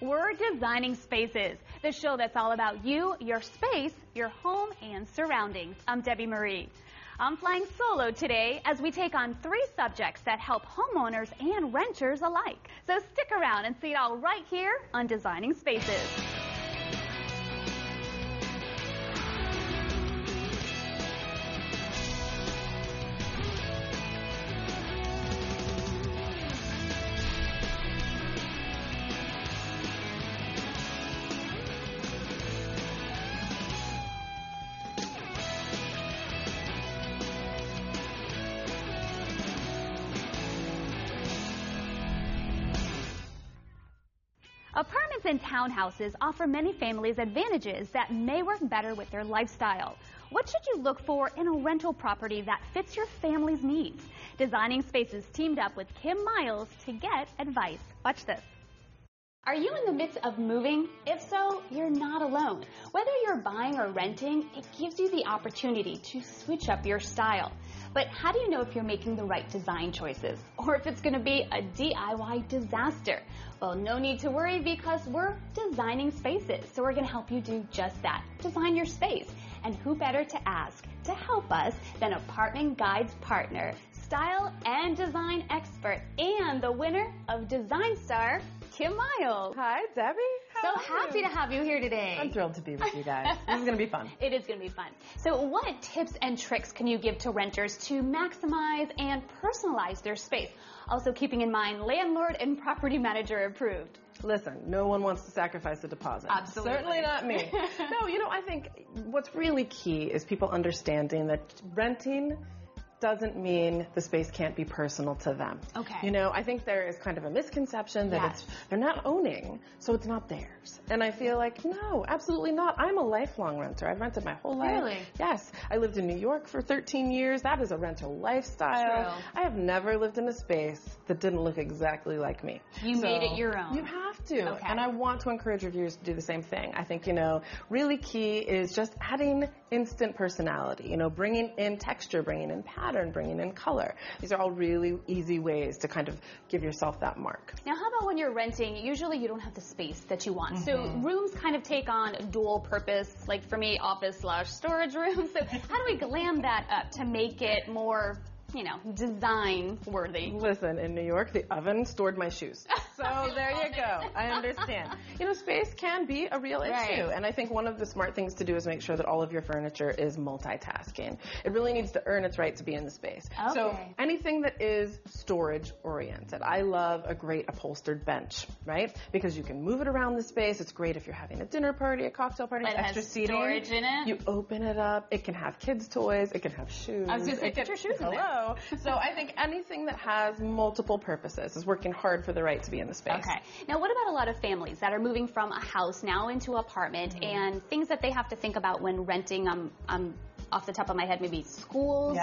We're Designing Spaces, the show that's all about you, your space, your home, and surroundings. I'm Debi Marie. I'm flying solo today as we take on 3 subjects that help homeowners and renters alike. So stick around and see it all right here on Designing Spaces. Apartments and townhouses offer many families advantages that may work better with their lifestyle. What should you look for in a rental property that fits your family's needs? Designing Spaces teamed up with Kim Myles to get advice. Watch this. Are you in the midst of moving? If so, you're not alone. Whether you're buying or renting, it gives you the opportunity to switch up your style. But how do you know if you're making the right design choices or if it's going to be a DIY disaster? Well, no need to worry because we're Designing Spaces. So we're going to help you do just that. Design your space. And who better to ask to help us than Apartment Guide's partner, style and design expert, and the winner of Design Star, Kim Myles. Hi, Debbie. So happy to have you here today. I'm thrilled to be with you guys. This is going to be fun. It is going to be fun. So what tips and tricks can you give to renters to maximize and personalize their space? Also keeping in mind landlord and property manager approved. Listen, no one wants to sacrifice a deposit. Absolutely. Certainly not me. No, I think what's really key is people understanding that renting doesn't mean the space can't be personal to them. Okay. I think there is kind of a misconception that they're not owning, so it's not theirs. And I feel like, no, absolutely not. I'm a lifelong renter. I've rented my whole life. Really? Yes. I lived in New York for 13 years. That is a rental lifestyle. True. I have never lived in a space that didn't look exactly like me. You made it your own. You have to. Okay. And I want to encourage reviewers to do the same thing. I think, really key is just adding instant personality, bringing in texture, bringing in pattern, bringing in color. These are all really easy ways to kind of give yourself that mark. Now, how about when you're renting? Usually you don't have the space that you want. So rooms kind of take on a dual purpose, like for me, office/storage room. So how do we glam that up to make it more, design worthy? Listen, in New York, the oven stored my shoes. So there you go. I understand. Space can be a real issue. And I think one of the smart things to do is make sure that all of your furniture is multitasking. It really needs to earn its right to be in the space. Okay. So anything that is storage oriented. I love a great upholstered bench, right? Because you can move it around the space. It's great if you're having a dinner party, a cocktail party, but extra seating. Storage in it. You open it up. It can have kids' toys. It can have shoes. I was going to say, put your shoes in there. So I think anything that has multiple purposes is working hard for the right to be in the space. Okay. Now, what about a lot of families that are moving from a house now into an apartment and things that they have to think about when renting? Off the top of my head, maybe schools,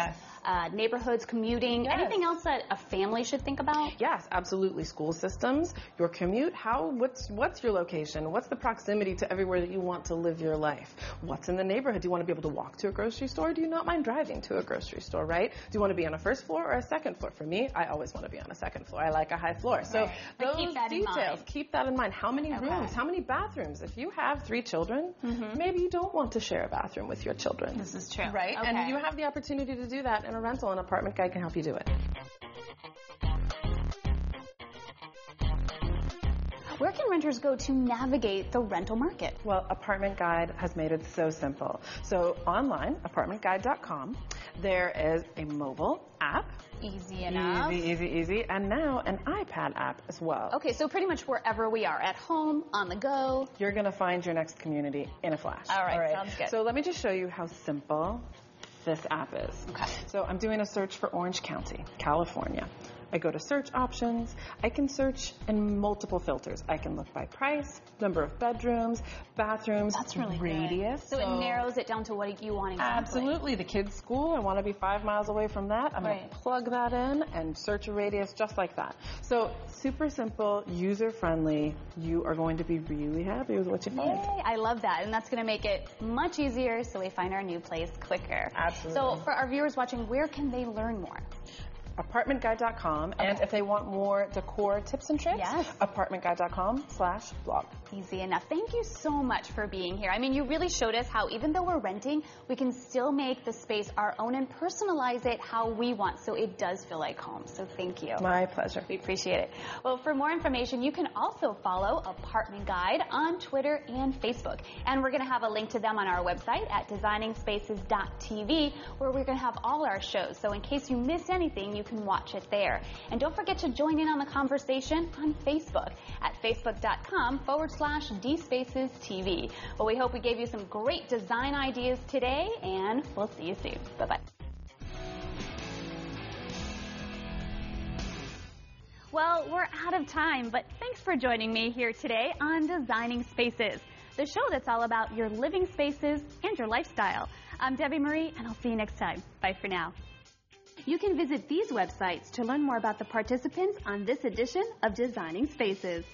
neighborhoods, commuting. Anything else that a family should think about? Yes, absolutely. School systems, your commute. What's your location? What's the proximity to everywhere that you want to live your life? What's in the neighborhood? Do you want to be able to walk to a grocery store? Do you not mind driving to a grocery store, right? Do you want to be on a first floor or a second floor? For me, I always want to be on a second floor. I like a high floor. So those details, keep that in mind. How many rooms? How many bathrooms? If you have 3 children, maybe you don't want to share a bathroom with your children. This is true. Right? Okay. And you have the opportunity to do that in a rental, and Apartment Guide can help you do it. Where can renters go to navigate the rental market? Well, Apartment Guide has made it so simple. So online, apartmentguide.com, there is a mobile app. Easy enough. Easy. And now an iPad app as well. Okay, so pretty much wherever we are, at home, on the go. You're going to find your next community in a flash. All right, sounds good. So let me just show you how simple this app is. Okay. So I'm doing a search for Orange County, California. I go to search options. I can search in multiple filters. I can look by price, number of bedrooms, bathrooms, that's really radius. Good. So it narrows it down to what you want exactly. Absolutely. The kids' school, I want to be 5 miles away from that. I'm going to plug that in and search a radius just like that. So super simple, user-friendly. You are going to be really happy with what you find. Yay, I love that. And that's going to make it much easier so we find our new place quicker. Absolutely. So for our viewers watching, where can they learn more? apartmentguide.com. And if they want more decor tips and tricks, yes, apartmentguide.com/blog. Easy enough. Thank you so much for being here. I mean, you really showed us how even though we're renting, we can still make the space our own and personalize it how we want so it does feel like home. So thank you. My pleasure. We appreciate it. Well, for more information, you can also follow Apartment Guide on Twitter and Facebook. And we're going to have a link to them on our website at designingspaces.tv, where we're going to have all our shows. So in case you miss anything, you can watch it there. And don't forget to join in on the conversation on Facebook at facebook.com/dspacestv. Well, we hope we gave you some great design ideas today, and we'll see you soon. Bye-bye. Well, we're out of time, but thanks for joining me here today on Designing Spaces, the show that's all about your living spaces and your lifestyle. I'm Debi Marie, and I'll see you next time. Bye for now. You can visit these websites to learn more about the participants on this edition of Designing Spaces.